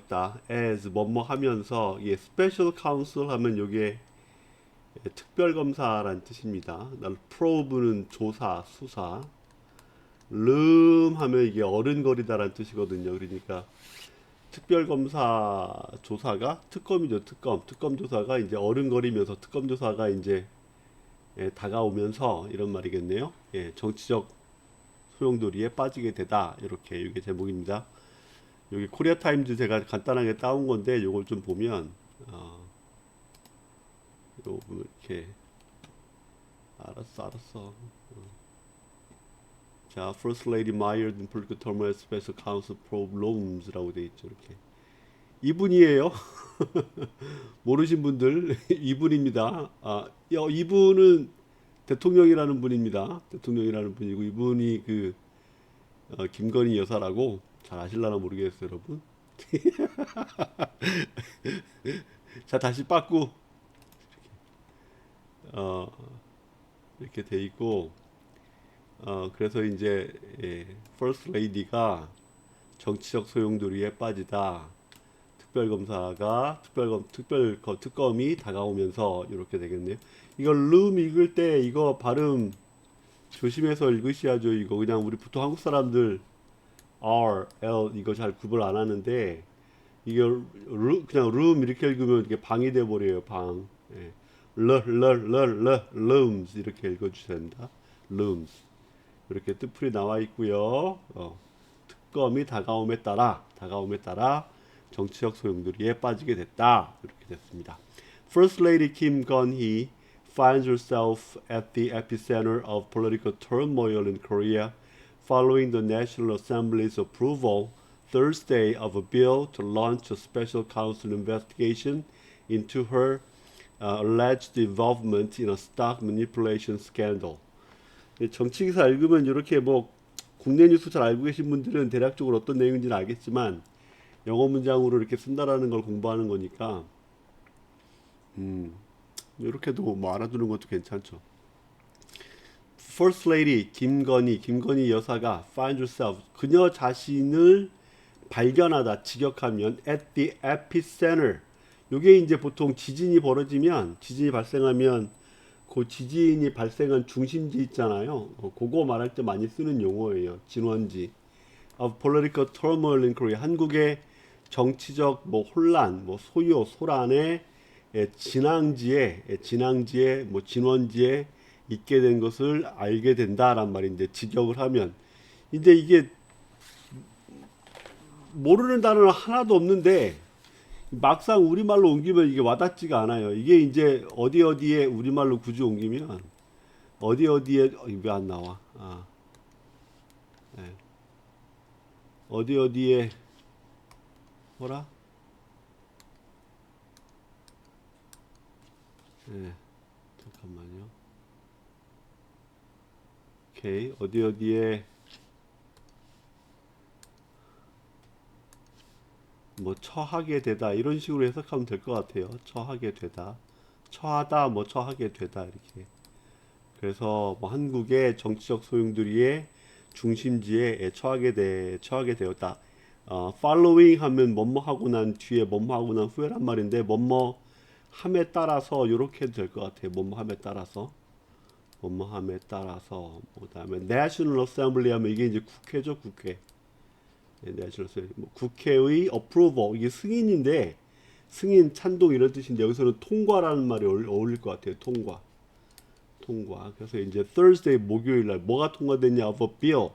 다 as 뭐뭐 하면서 예, special counsel 하면 요게 특별검사란 뜻입니다. probe는 조사, 수사, 하면 이게 어른거리다란 뜻이거든요. 그러니까 특별검사 조사가 특검이죠. 특검 조사가 이제 어른거리면서 특검 조사가 이제 다가오면서 이런 말이겠네요. 예, 정치적 소용돌이에 빠지게 되다. 이렇게 이게 제목입니다. 여기 코리아 타임즈 제가 간단하게 따온 건데 요걸 좀 보면 요 이렇게 알았어. 자, First Lady mired in political turmoil as special counsel probe Lomes라고 돼 있죠. 이렇게 이분이에요. 모르신 분들 이분입니다. 이분은 대통령이라는 분입니다. 대통령이라는 분이고 이분이 그 김건희 여사라고 잘 아실라나 모르겠어요, 여러분. 자, 다시 빠꾸 어, 이렇게 돼 있고 그래서 이제 First Lady가 정치적 소용돌이에 빠지다. 특검이 다가오면서 이렇게 되겠네요. 이걸 룸 읽을 때 이거 발음 조심해서 읽으셔야죠. 이거 그냥 우리 보통 한국 사람들 R, L 이거 잘 구분 안 하는데 이게 그냥 룸 이렇게 읽으면 이게 방이 돼 버려요. 방. 예. rooms 이렇게 읽어주셔야 됩니다. rooms 이렇게 뜻풀이 나와 있고요. 특검이 다가옴에 따라 정치적 소용돌이에 빠지게 됐다. 이렇게 됐습니다. First Lady Kim Gun-hee finds herself at the epicenter of political turmoil in Korea following the National Assembly's approval Thursday of a bill to launch a special counsel investigation into her alleged involvement in a stock manipulation scandal. 정치 기사 읽으면 이렇게 뭐 국내 뉴스 잘 알고 계신 분들은 대략적으로 어떤 내용인지는 알겠지만 영어 문장으로 이렇게 쓴다라는 걸 공부하는 거니까 이렇게도 뭐 알아두는 것도 괜찮죠. First Lady 김건희 여사가 find herself 그녀 자신을 발견하다 직역하면 at the epicenter 요게 이제 보통 지진이 발생하면 그 지진이 발생한 중심지 있잖아요. 그거 말할 때 많이 쓰는 용어예요. 진원지. Of political turmoil in Korea. 한국의 정치적 뭐 혼란, 뭐 소란의 진앙지에 뭐 진원지에 있게 된 것을 알게 된다란 말인데 직역을 하면 이제 이게 모르는 단어는 하나도 없는데 막상 우리말로 옮기면 이게 와닿지가 않아요. 이게 이제 어디에 우리말로 굳이 옮기면 어디에 왜 안 나와? 네. 어디에 뭐라? 네. 잠깐만요. 오케이. 어디에 뭐 처하게 되다 이런 식으로 해석하면 될 것 같아요. 처하게 되다. 처하다 뭐 처하게 되다 이렇게. 그래서 뭐 한국의 정치적 소용돌이의 중심지에 처하게 되었다. following 하면 뭐뭐 하고 난 뒤에 뭐뭐 하고 난 후에란 말인데 뭐뭐 함에 따라서 이렇게 될 것 같아요. 뭐뭐 함에 따라서 그다음에 National Assembly 하면 이게 이제 국회죠, 국회. National Assembly 뭐 국회의 approval 이게 승인인데 승인 찬동 이런 뜻인데 여기서는 통과라는 말이 어울릴 것 같아요. 통과. 그래서 이제 Thursday 목요일 날 뭐가 통과됐냐? Of a bill.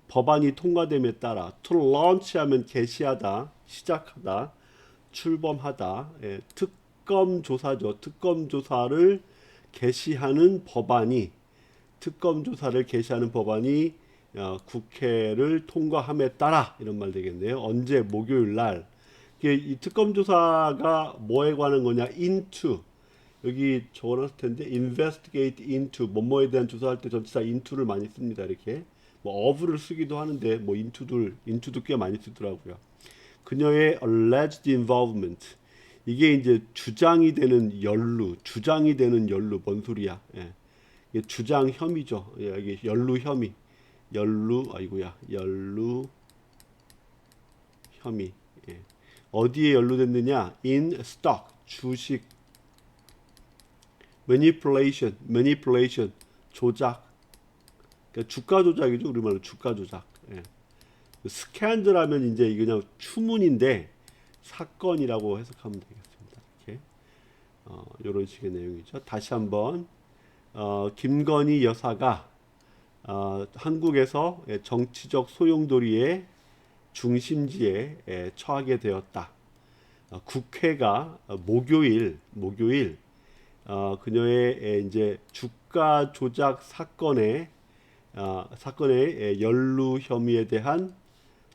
법안이 통과됨에 따라 to launch 하면 개시하다, 시작하다, 출범하다. 특검 조사죠. 특검 조사를 개시하는 법안이 국회를 통과함에 따라 이런 말 되겠네요. 언제 목요일 날. 이 특검 조사가 뭐에 관한 거냐? into 여기 적어놨을 텐데 investigate into 뭐뭐에 대한 조사할 때 전치사 into를 많이 씁니다. 이렇게 뭐 of를 쓰기도 하는데 뭐 into도 꽤 많이 쓰더라고요. 그녀의 alleged involvement 이게 이제 주장이 되는 연루 뭔 소리야? 이게 주장 혐의죠. 이게 연루 혐의 연루 혐의 어디에 연루됐느냐? in stock, 주식. manipulation, 조작. 그러니까 주가 조작이죠. 우리말로 주가 조작. 예. 스캔들 하면 이제 이게 그냥 추문인데 사건이라고 해석하면 되겠습니다. 이렇게 이런 식의 내용이죠. 다시 한번 김건희 여사가 한국에서 정치적 소용돌이의 중심지에 처하게 되었다. 국회가 목요일 그녀의 이제 주가 조작 사건의 연루 혐의에 대한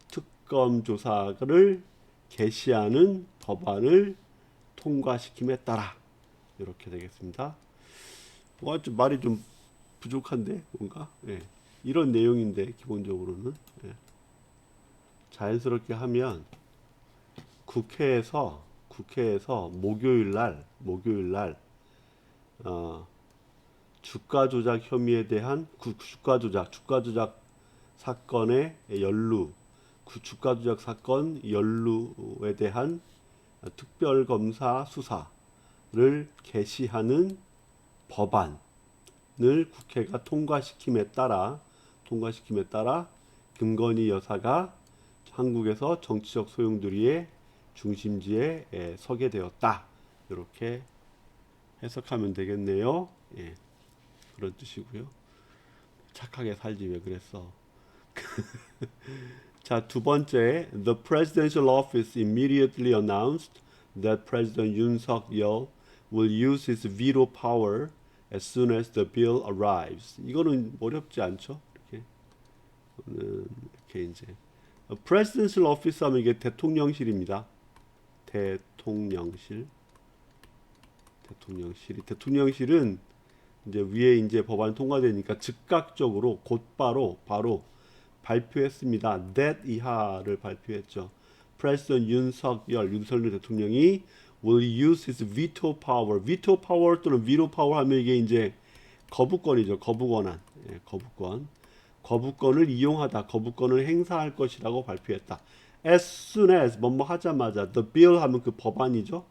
특검 조사를 개시하는 법안을 통과시킴에 따라 이렇게 되겠습니다. 좀 말이 좀 부족한데 뭔가 이런 내용인데 기본적으로는 자연스럽게 하면 국회에서 목요일 날 주가 조작 혐의에 대한 주가 조작 사건의 연루, 주가 조작 사건 연루에 대한 특별검사 수사를 개시하는 법안을 국회가 통과시킴에 따라 김건희 여사가 한국에서 정치적 소용돌이의 중심지에 서게 되었다. 이렇게 해석하면 되겠네요. 예, 그런 뜻이고요. 착하게 살지 왜 그랬어? 자, 두 번째, the presidential office immediately announced that President Yoon Suk-yeol will use his veto power as soon as the bill arrives. 이거는 어렵지 않죠? 이렇게 이제 presidential office 하면 이게 대통령실입니다. 대통령실은 이제 위에 이제 법안 통과되니까 즉각적으로 곧바로 발표했습니다. that 이하를 발표했죠. President 윤석열 대통령이 will use his veto power 또는 veto power 하면 이게 이제 거부권이죠. 거부권한. 거부권을 이용하다. 거부권을 행사할 것이라고 발표했다. As soon as 뭐뭐 하자마자 the bill 하면 그 법안이죠.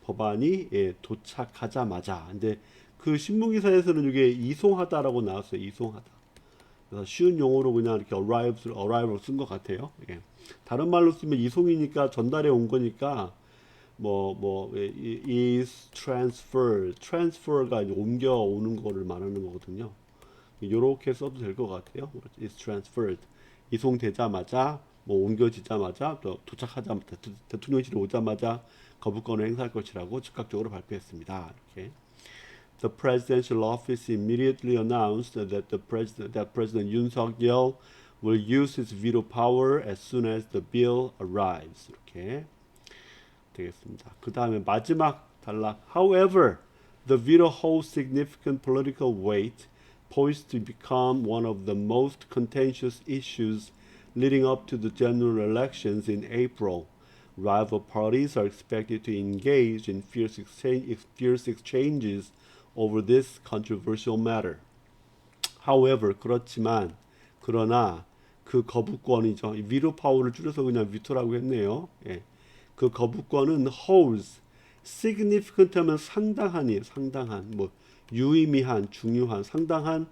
법안이 도착하자마자. 근데 그 신문기사에서는 이게 이송하다라고 나왔어요. 이송하다. 그래서 쉬운 용어로 그냥 이렇게 arrival 쓴 것 같아요. 다른 말로 쓰면 이송이니까 전달해 온 거니까 is transfer가 이제 옮겨오는 거를 말하는 거거든요. 이렇게 써도 될 것 같아요. is transferred 이송되자마자 옮겨지자마자 또 도착하자마자 대통령실에 오자마자 거부권을 행사할 것이라고 즉각적으로 발표했습니다. 이렇게. The presidential office immediately announced that President Yoon Suk-yeol will use his veto power as soon as the bill arrives. 이렇게 되겠습니다. 그 다음에 마지막 단락. However, the veto holds significant political weight, poised to become one of the most contentious issues leading up to the general elections in April. Rival parties are expected to engage in fierce exchanges over this controversial matter. However, 그러나 그 거부권이죠. veto power를 줄여서 그냥 veto라고 했네요. 그 거부권은 holds significant 하면 상당한이에요. 유의미한, 중요한, 상당한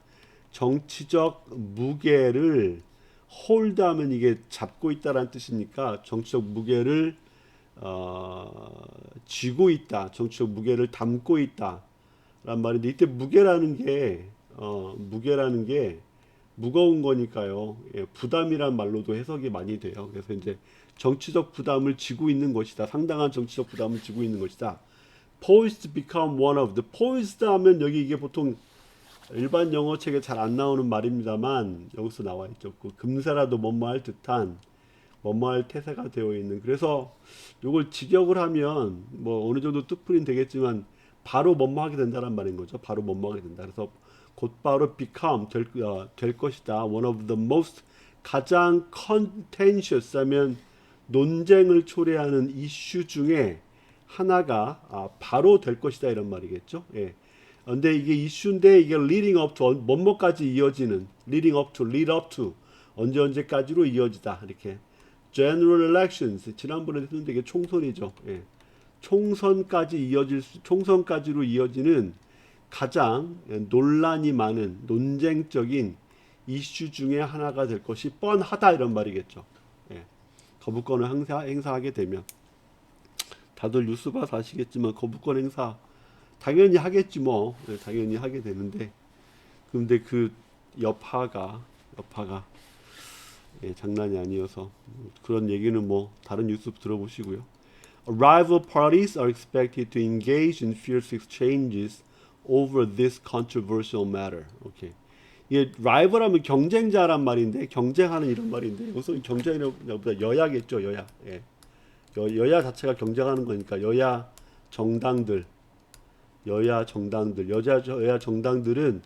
정치적 무게를 hold 하면 이게 잡고 있다라는 뜻이니까 정치적 무게를 쥐고 있다. 정치적 무게를 담고 있다. 란 말인데 이때 무게라는 게 무거운 거니까요. 부담이란 말로도 해석이 많이 돼요. 그래서 이제 정치적 부담을 지고 있는 것이다. 상당한 정치적 부담을 지고 있는 것이다. poised to become one of the poised 하면 여기 이게 보통 일반 영어 책에 잘 안 나오는 말입니다만 여기서 나와 있죠. 금세라도 뭐뭐할 듯한 뭐뭐할 태세가 되어 있는. 그래서 이걸 직역을 하면 어느 정도 뜻풀이는 되겠지만 바로 뭐뭐하게 된다는 말인 거죠. 바로 뭐뭐하게 된다. 그래서 곧바로 become 될 것이다. One of the most 가장 contentious 하면 논쟁을 초래하는 이슈 중에 하나가 바로 될 것이다 이런 말이겠죠. 근데 이게 이슈인데 이게 leading up to 뭐뭐까지 이어지는 lead up to 언제까지로 이어지다 이렇게 general elections 지난번에 했는데 이게 총선이죠. 예. 총선까지로 이어지는 가장 논란이 많은 논쟁적인 이슈 중에 하나가 될 것이 뻔하다 이런 말이겠죠. 예. 거부권을 행사하게 되면 다들 뉴스 봐서 아시겠지만 거부권 행사 당연히 하겠지 뭐. 예, 당연히 하게 되는데 근데 그 여파가 예, 장난이 아니어서 그런 얘기는 뭐 다른 뉴스 들어보시고요. Rival parties are expected to engage in fierce exchanges over this controversial matter. 오케이. 이게 라이벌하면 경쟁자란 말인데 경쟁하는 이런 말인데 우선 경쟁이라보다 여야겠죠. 여야. 예. 여야 자체가 경쟁하는 거니까 여야 정당들 여야 정당들은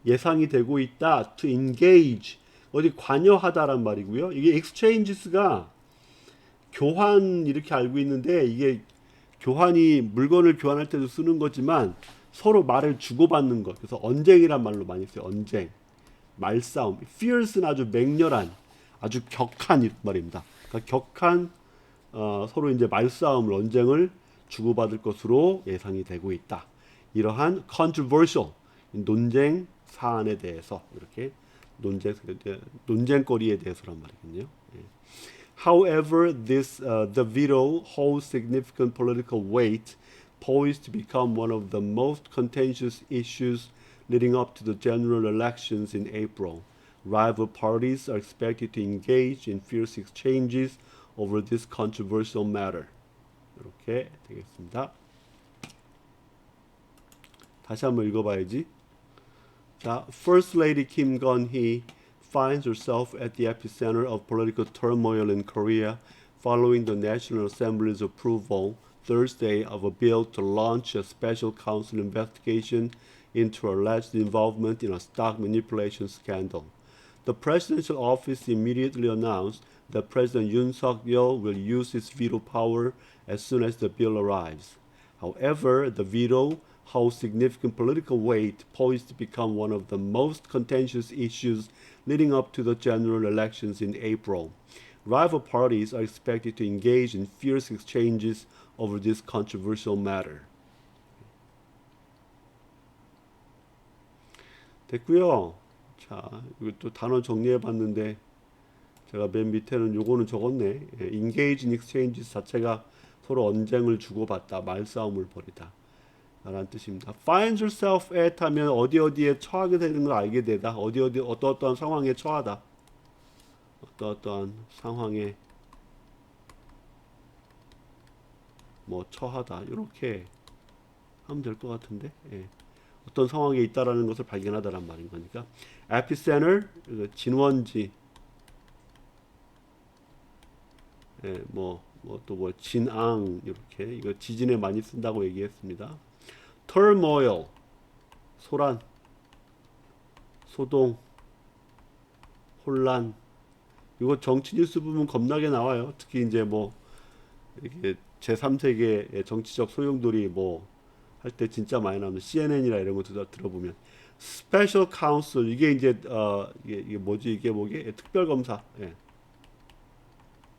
예상이 되고 있다. To engage 어디 관여하다란 말이고요. 이게 exchanges가 교환 이렇게 알고 있는데 이게 교환이 물건을 교환할 때도 쓰는 거지만 서로 말을 주고받는 것. 그래서 언쟁이란 말로 많이 써요. 언쟁, 말싸움. fierce는 아주 맹렬한, 아주 격한 이런 말입니다. 그러니까 격한 서로 이제 말싸움을 언쟁을 주고받을 것으로 예상이 되고 있다. 이러한 controversial 논쟁 사안에 대해서 이렇게 논쟁거리에 대해서란 말이군요. 예. However, the veto holds significant political weight, poised to become one of the most contentious issues leading up to the general elections in April. Rival parties are expected to engage in fierce exchanges over this controversial matter. 이렇게 되겠습니다. 다시 한번 읽어봐야지. 자, First Lady Kim Gun-hee finds herself at the epicenter of political turmoil in Korea following the National Assembly's approval Thursday of a bill to launch a special counsel investigation into alleged involvement in a stock manipulation scandal. The presidential office immediately announced that President Yoon Suk-yeol will use his veto power as soon as the bill arrives. However, the veto holds significant political weight, poised to become one of the most contentious issues leading up to the general elections in April. Rival parties are expected to engage in fierce exchanges over this controversial matter. 됐고요. 자, 이것도 단어 정리해봤는데 제가 맨 밑에는 요거는 적었네. engage in exchanges 자체가 서로 언쟁을 주고받다, 말싸움을 벌이다 라는 뜻입니다. Finds yourself at 하면 어디에 처하게 되는 걸 알게 되다. 어떠한 상황에 처하다. 어떠한 상황에 뭐 처하다. 이렇게 하면 될 것 같은데. 예. 어떤 상황에 있다라는 것을 발견하다란 말인 거니까. Epicenter 진원지. 예, 또 진앙 이렇게 이거 지진에 많이 쓴다고 얘기했습니다. turmoil 소란 소동 혼란 이거 정치 뉴스 보면 겁나게 나와요. 특히 이제 이렇게 제3세계 정치적 소용돌이 할 때 진짜 많이 나오는 CNN이나 이런 거 들어보면 special counsel 이게 이제 이게 뭐지 이게 특별검사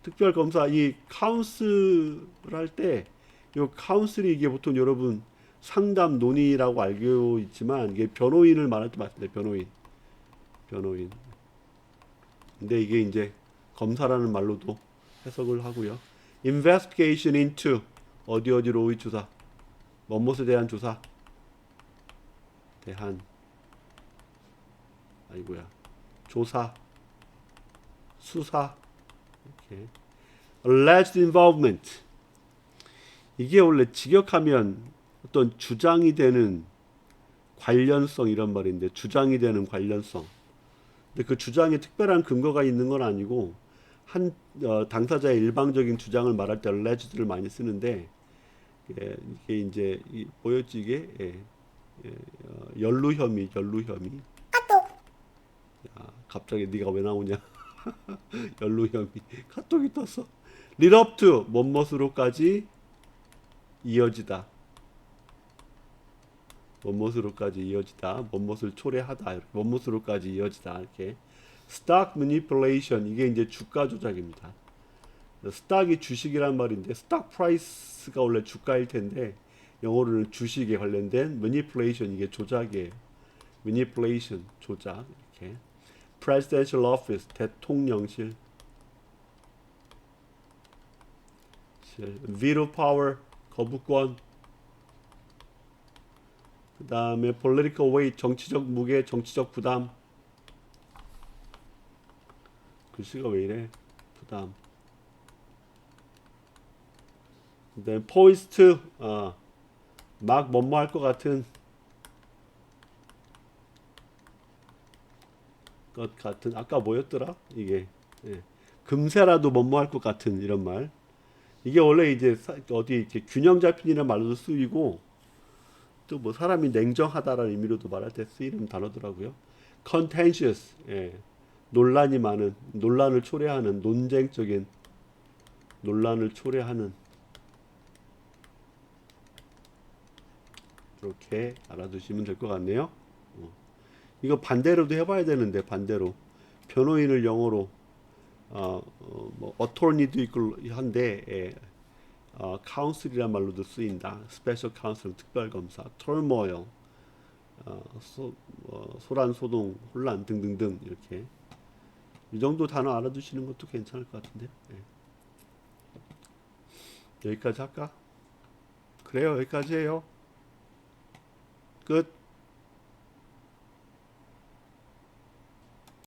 특별검사 이 카운슬을 할 때 이 카운슬이 이게 보통 여러분 상담 논의라고 알고 있지만 이게 변호인을 말할 때 맞습니다. 변호인. 근데 이게 이제 검사라는 말로도 해석을 하고요. investigation into 어디로 오이 조사. 무엇에 대한 조사. 조사. 수사. 이렇게. alleged involvement. 이게 원래 직역하면 어떤 주장이 되는 관련성 이런 말인데 주장이 되는 관련성. 근데 그 주장에 특별한 근거가 있는 건 아니고 한 당사자의 일방적인 주장을 말할 때 alleged를 많이 쓰는데 이게 이제 뭐였지 이게 연루 혐의. 야, 갑자기 네가 왜 나오냐? 연루 혐의. 카톡이 떴어. lead up to 뭐뭇으로까지 이어지다. 뭐뭇으로까지 이어지다. 뭐뭇을 초래하다. 이렇게 뭐뭇으로까지 이어지다. 이렇게 stock manipulation 이게 이제 주가 조작입니다. 스탁이 주식이란 말인데 스탁 프라이스가 원래 주가일 텐데 영어로는 주식에 관련된 manipulation 이게 조작이에요. manipulation 조작 이렇게 presidential office 대통령실 veto power 거부권 그 다음에 political weight 정치적 무게 정치적 부담 글씨가 왜 이래 부담 그 다음에 poist 막 뭐뭐 할 것 같은 아까 뭐였더라 이게 예. 금세라도 뭐뭐 할 것 같은 이런 말 이게 원래 이제 어디 이렇게 균형 잡힌 이란 말로도 쓰이고 또 뭐 사람이 냉정하다라는 의미로도 말할 때 쓰이는 단어더라고요. contentious 예. 논란이 많은 논란을 초래하는 논쟁적인 논란을 초래하는 이렇게 알아두시면 될 것 같네요. 이거 반대로도 해봐야 되는데 반대로 변호인을 영어로 뭐 attorney도 있고 한데 counsel이란 말로도 쓰인다. special counsel 특별검사, turmoil 소란소동, 혼란 등등등 이렇게 이 정도 단어 알아두시는 것도 괜찮을 것 같은데 여기까지 할까? 그래요 여기까지 해요. 끝.